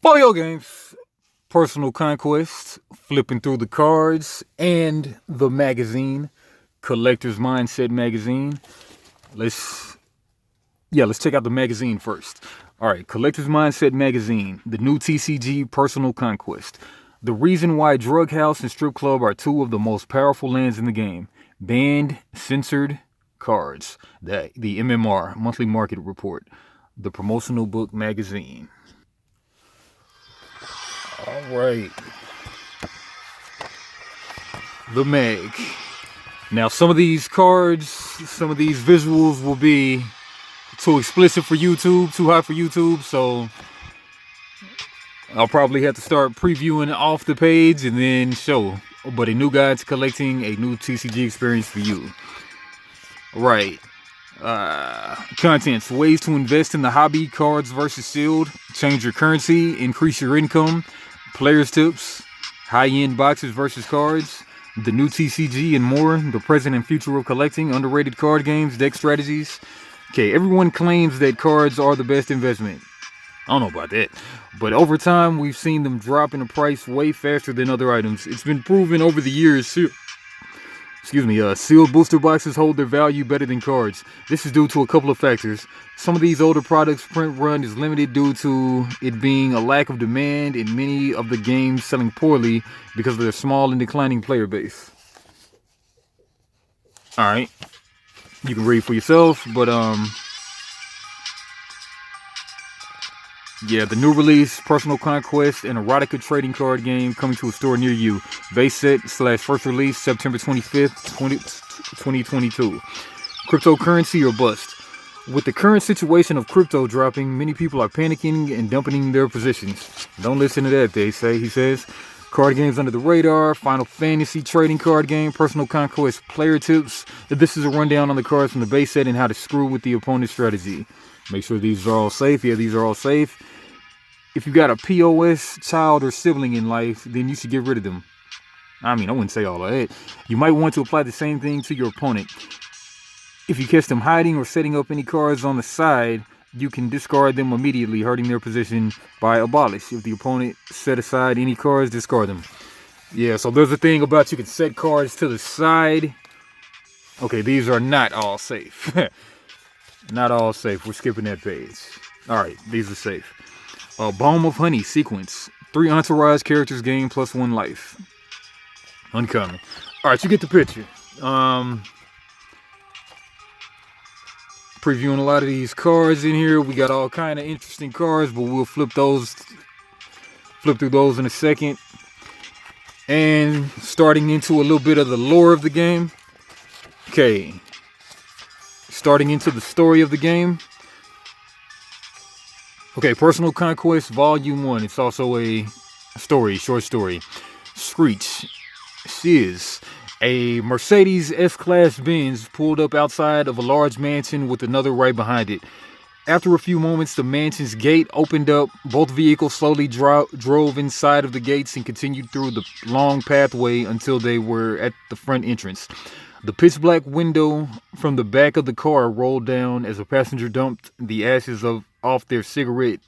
Boyo games, personal conquest, flipping through the cards, and the magazine, Collector's Mindset magazine. Let's check out the magazine first. All right, Collector's Mindset magazine, the new TCG personal conquest. The reason why drug house and strip club are two of the most powerful lands in the game. Banned, censored cards. The MMR monthly market report. The promotional book magazine. All right. The mag. Now, some of these cards, some of these visuals will be too explicit for YouTube, too hot for YouTube, so I'll probably have to start previewing off the page and then show. But a new guide to collecting, a new TCG experience for you. Right. Contents: ways to invest in the hobby, cards versus sealed, change your currency, increase your income, players tips, high-end boxes versus cards, the new TCG and more, the present and future of collecting, underrated card games, deck strategies. Okay, everyone claims that cards are the best investment. I don't know about that, but over time we've seen them drop in price way faster than other items. It's been proven over the years. Sealed booster boxes hold their value better than cards. This is due to a couple of factors. Some of these older products' print run is limited due to it being a lack of demand and many of the games selling poorly because of their small and declining player base. Alright. You can read for yourself, but yeah, the new release, Personal Conquest, and Erotica trading card game coming to a store near you. Base set / first release September 25th, 2022. Cryptocurrency or bust. With the current situation of crypto dropping, many people are panicking and dumping their positions. Don't listen to that, he says. Card games under the radar, Final Fantasy trading card game, Personal Conquest player tips. This is a rundown on the cards from the base set and how to screw with the opponent's strategy. Make sure these are all safe. Yeah, these are all safe. If you got a POS child or sibling in life, then you should get rid of them. I mean, I wouldn't say all of that. You might want to apply the same thing to your opponent. If you catch them hiding or setting up any cards on the side, you can discard them immediately, hurting their position by abolish. If the opponent set aside any cards, discard them. Yeah, so there's a thing about you can set cards to the side. Okay, these are not all safe. Not all safe. We're skipping that page. Alright, these are safe. Balm of Honey sequence. 3 entourage characters gain +1 life. Uncommon. Alright, you get the picture. Previewing a lot of these cards in here. We got all kind of interesting cards, but we'll flip through those in a second. And starting into a little bit of the lore of the game. Okay. Starting into the story of the game. Okay, Personal Conquest Volume 1. It's also a story, short story. Screech. Shiz. A Mercedes S-Class Benz pulled up outside of a large mansion with another right behind it. After a few moments, the mansion's gate opened up. Both vehicles slowly drove inside of the gates and continued through the long pathway until they were at the front entrance. The pitch black window from the back of the car rolled down as a passenger dumped the ashes off their cigarette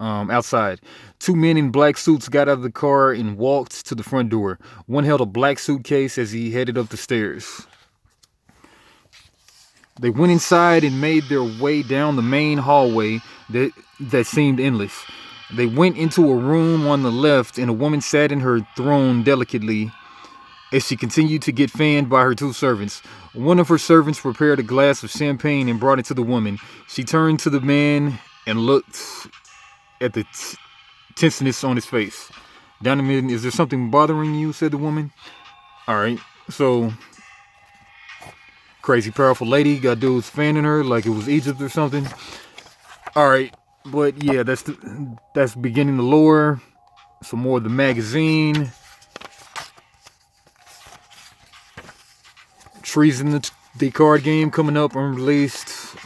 outside. 2 men in black suits got out of the car and walked to the front door. One held a black suitcase as he headed up the stairs. They went inside and made their way down the main hallway that seemed endless. They went into a room on the left, and a woman sat in her throne delicately as she continued to get fanned by her 2 servants. One of her servants prepared a glass of champagne and brought it to the woman. She turned to the man and looked at the tenseness on his face. Down the middle, is there something bothering you? Said the woman. Alright, so crazy powerful lady got dudes fanning her like it was Egypt or something. Alright, but yeah, that's beginning the lore. Some more of the magazine. Treason the card game coming up unreleased.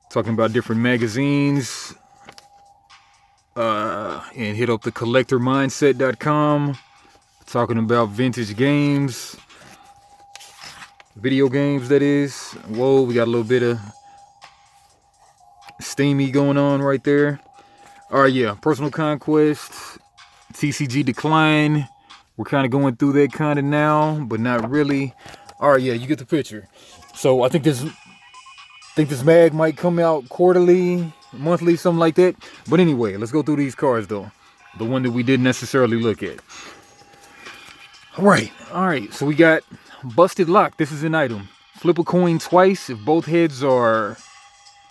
Talking about different magazines. And hit up the collectormindset.com. Talking about vintage games. Video games, that is. Whoa, we got a little bit of steamy going on right there. All right, yeah, personal conquest, TCG decline. We're kind of going through that kind of now, but not really. All right, yeah, you get the picture. So I think this mag might come out quarterly, monthly, something like that. But anyway, let's go through these cards though. The one that we didn't necessarily look at. All right. So we got Busted Lock. This is an item. Flip a coin twice. If both are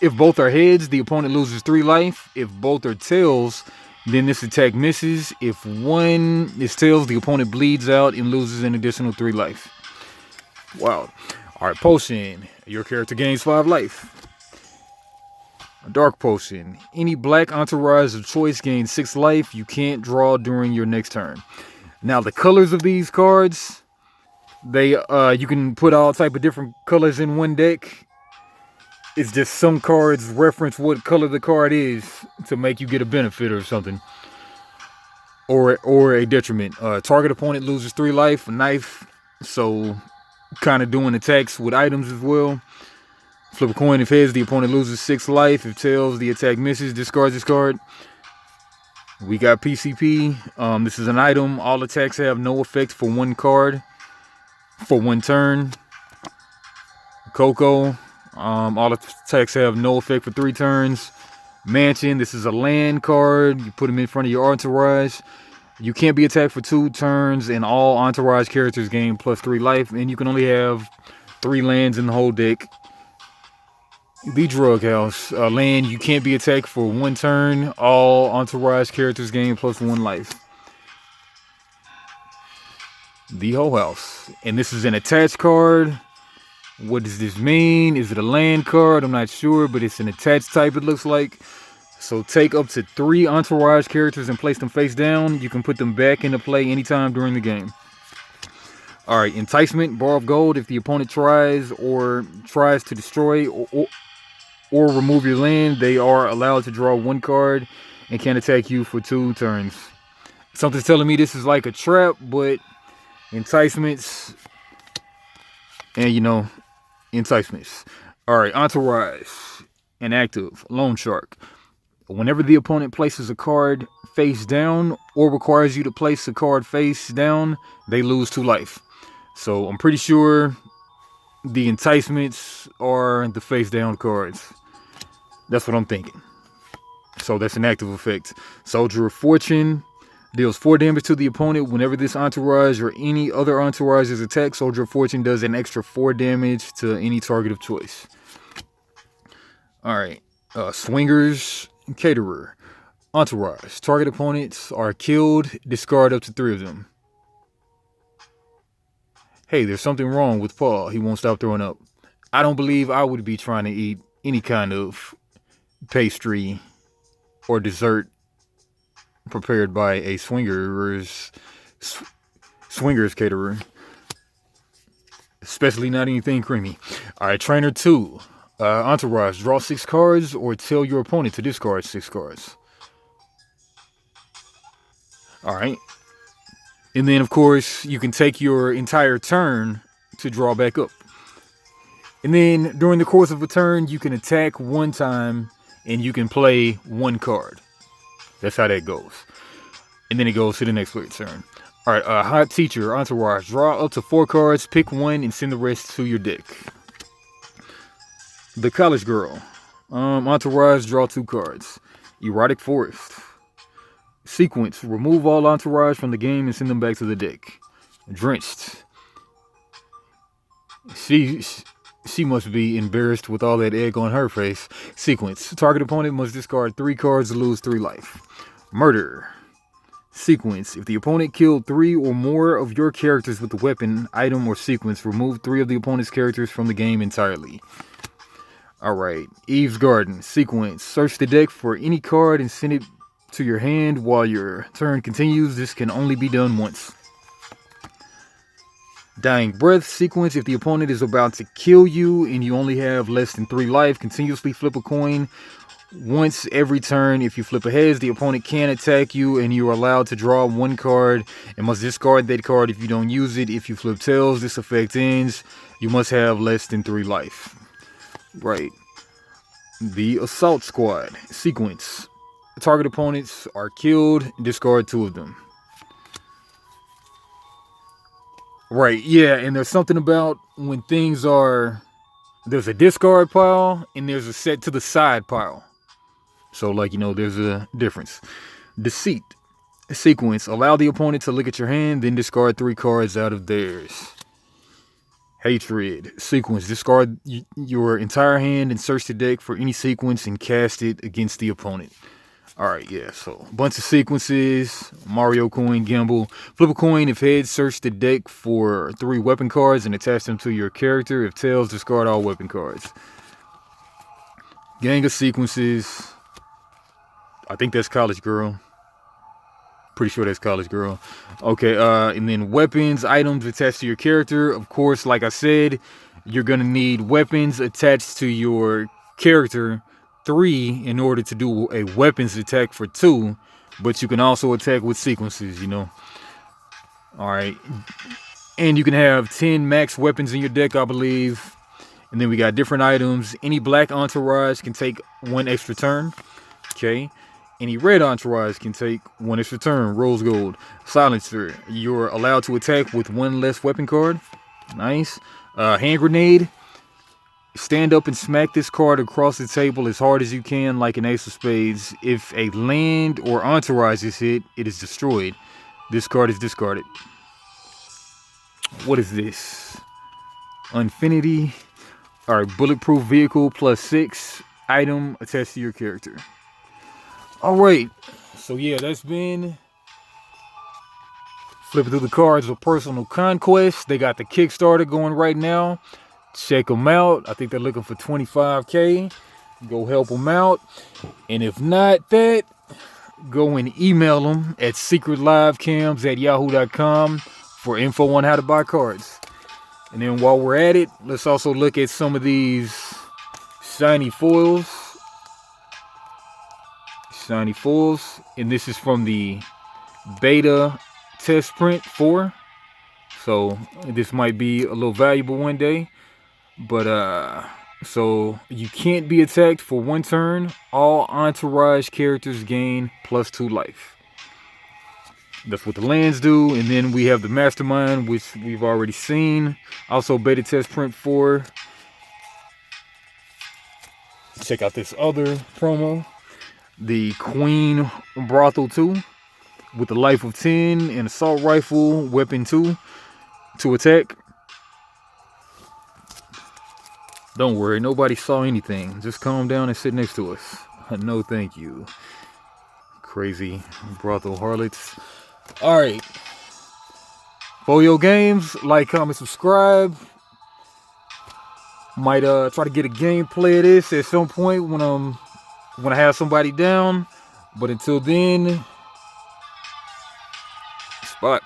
heads, the opponent loses 3 life. If both are tails, then this attack misses. If one is tails, the opponent bleeds out and loses an additional 3 life. Wow. All right, potion. Your character gains 5 life. A dark potion. Any black entourage of choice gains 6 life. You can't draw during your next turn. Now the colors of these cards, you can put all type of different colors in one deck. It's just some cards reference what color the card is to make you get a benefit or something, or a detriment. Target opponent loses 3 life. A knife, so kind of doing attacks with items as well. Flip a coin. If heads, the opponent loses 6 life. If tails, the attack misses. Discards this card. We got PCP. This is an item. All attacks have no effect for 1 card for 1 turn. Coco. All attacks have no effect for 3 turns. Mansion. This is a land card. You put them in front of your entourage. You can't be attacked for 2 turns, and all entourage characters gain +3 life, and you can only have 3 lands in the whole deck. The Drug House. Land, you can't be attacked for 1 turn. All entourage characters gain +1 life. The Whole House. And this is an attached card. What does this mean? Is it a land card? I'm not sure, but it's an attached type, it looks like. So take up to 3 entourage characters and place them face down. You can put them back into play anytime during the game. All right, Enticement. Bar of gold. If the opponent tries to destroy or remove your land, they are allowed to draw 1 card and can attack you for 2 turns. Something's telling me this is like a trap, but enticements and enticements. All right, entourage. Inactive. Loan Shark. Whenever the opponent places a card face down or requires you to place a card face down, they lose 2 life. So I'm pretty sure the enticements are the face down cards. That's what I'm thinking. So that's an active effect. Soldier of Fortune deals 4 damage to the opponent. Whenever this entourage or any other entourage is attacked, Soldier of Fortune does an extra 4 damage to any target of choice. All right. Swingers Caterer. Entourage. Target opponents are killed. Discard up to 3 of them. Hey, there's something wrong with Paul. He won't stop throwing up. I don't believe I would be trying to eat any kind of pastry or dessert prepared by a swingers caterer. Especially not anything creamy. All right, Trainer 2. Entourage. Draw 6 cards or tell your opponent to discard 6 cards. All right. And then, of course, you can take your entire turn to draw back up. And then, during the course of a turn, you can attack 1 time, and you can play 1 card. That's how that goes. And then it goes to the next player's turn. All right, Hot Teacher, Entourage. Draw up to 4 cards, pick 1, and send the rest to your deck. The College Girl. Entourage, draw 2 cards. Erotic Forest. Sequence. Remove all entourage from the game and send them back to the deck. Drenched. She must be embarrassed with all that egg on her face. Sequence. Target opponent must discard 3 cards to lose 3 life. Murder. Sequence. If the opponent killed 3 or more of your characters with the weapon, item, or sequence, remove 3 of the opponent's characters from the game entirely. Alright. Eve's Garden. Sequence. Search the deck for any card and send it to your hand while your turn continues. This can only be done once. Dying Breath. Sequence. If the opponent is about to kill you and you only have less than 3 life, continuously flip a coin once every turn. If you flip a heads, the opponent can attack you and you are allowed to draw 1 card and must discard that card if you don't use it. If you flip tails, this effect ends. You must have less than 3 life. Right. The Assault Squad. Sequence. target opponents are killed, discard 2 of them. Right, yeah, and there's something about when things are, there's a discard pile and there's a set to the side pile. So, like, you know, there's a difference. Deceit. Sequence. Allow the opponent to look at your hand, then discard 3 cards out of theirs. Hatred. Sequence. Discard your entire hand and search the deck for any sequence and cast it against the opponent. Alright, yeah, so a bunch of sequences. Mario coin, gamble. Flip a coin. If heads, search the deck for 3 weapon cards and attach them to your character. If tails, discard all weapon cards. Gang of sequences. I think that's College Girl. Pretty sure that's College Girl. Okay, and then weapons, items attached to your character. Of course, like I said, you're going to need weapons attached to your character 3 in order to do a weapons attack for 2. But you can also attack with sequences, you know. Alright. And you can have 10 max weapons in your deck, I believe. And then we got different items. Any black entourage can take 1 extra turn. Okay. Any red entourage can take 1 extra turn. Rose gold. Silencer. You're allowed to attack with 1 less weapon card. Nice. Hand grenade. Stand up and smack this card across the table as hard as you can, like an ace of spades. If a land or entourage is hit, it is destroyed. This card is discarded. What is this? Infinity. Alright, bulletproof vehicle plus 6. Item attached to your character. Alright, so yeah, that's been Flipping Through the Cards of Personal Conquest. They got the Kickstarter going right now. Check them out. I think they're looking for 25K. Go help them out. And if not that, go and email them at secretlivecams@yahoo.com for info on how to buy cards. And then while we're at it, let's also look at some of these shiny foils. Shiny foils. And this is from the beta test print 4. So this might be a little valuable one day. But so you can't be attacked for 1 turn. All entourage characters gain +2 life. That's what the lands do. And then we have the Mastermind, which we've already seen. Also beta test print 4. Check out this other promo. The Queen Brothel 2 with the life of 10 and assault rifle, weapon 2 to attack. Don't worry, nobody saw anything. Just calm down and sit next to us. No, thank you. Crazy brothel harlots. Alright. Folio Games, like, comment, subscribe. Might try to get a gameplay of this at some point when I have somebody down. But until then, Spock.